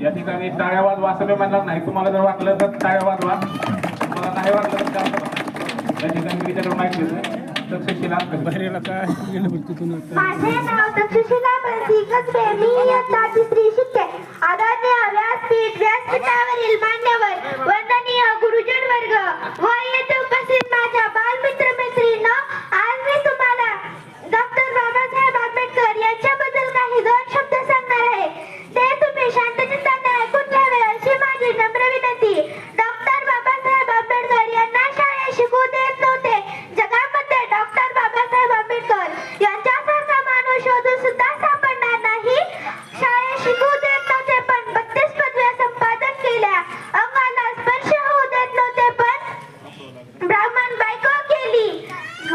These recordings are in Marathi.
या ठिकाणी टाळ्या वाजवा असं मी म्हणणार नाही. तुम्हाला जर वाटलं तर टाळ्या वाजवा, तुम्हाला नाही वाटलं तर शांत बसा. या ठिकाणी मी त्याच्याकडून माहिती घेतोय. तक्षशिला माझे नाव तक्षशिला बंसिकस बेमी इयत्ता तिसरी शिकते. आदरणीय व्यासपीठावरील मान्यवर वंदनीय गुरुजन वर्ग व येथे उपस्थित माझ्या बालमित्र मैत्रिणींनो, आज मी तुम्हाला डॉक्टर बाबासाहेब आंबेडकर यांच्याबद्दल काही 2 शब्द सांगणार आहे. ते तुम्ही शांतचित्ताने ऐकून घ्यावे अशी माझी नम्र विनंती. डॉक्टर बाबासाहेब आंबेडकर यांना शाळेत शिकू देत नव्हते. जगामध्ये डॉक्टर बाबासाहेब आंबेडकर यांच्यासारखा माणूस शोधून सुद्धा सापडणार नाही. शाळेत शिकू देत नव्हते पण 32 पदव्या संपादन केल्या. अंगाला स्पर्श होऊ देत नव्हते पण ब्राह्मण बायको केली.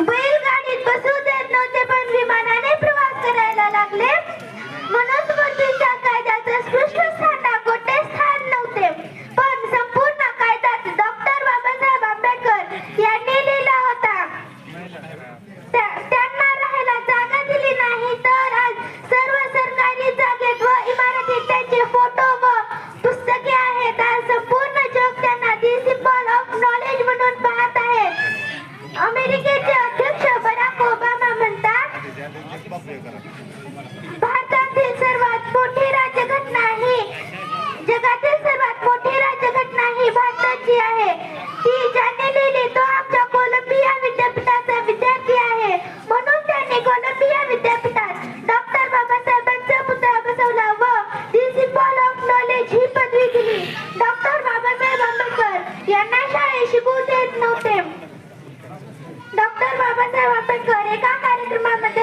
बैलगाडीत बसू देत नव्हते पण विमानाने प्रवास करायला लागले. मनुस्मृतीच्या कायद्याचं स्पष्ट स्थान कोठे स्थान नव्हते, पण संपूर्ण कायद्यात डॉक्टर बाबासाहेब आंबेडकर यांनी लिहिला होता. त्यांना राहायला जागा दिली नाही तर आज सर्व सरकारी जागेत व इमारतीत त्यांचे फोटो व पुस्तके आहेत. आज संपूर्ण जग त्यांना दी सिम्बॉल ऑफ नॉलेज म्हणून पाहत आहे. अमेरिकेचे अध्यक्ष बराक ओबामा म्हणतात, भारतातील सर्वात मोठी राज्यघटना ही जगातील सर्वात मोठी राज्यघटना ही भारताची आहे. ती ज्याने लिहिली तो आमच्या कोलंबिया विद्यापीठाचा विद्यार्थी आहे. म्हणून त्यांनी कोलंबिया विद्यापीठात डॉक्टर बाबासाहेबांचा पुतळा बसवला व दी सिम्बॉल ऑफ नॉलेज ही पदवी दिली. डॉक्टर बाबासाहेब आंबेडकर यांना शाळेत शिकू देत नव्हते. डॉक्टर बाबासाहेब आंबेडकर एका कार्यक्रमामध्ये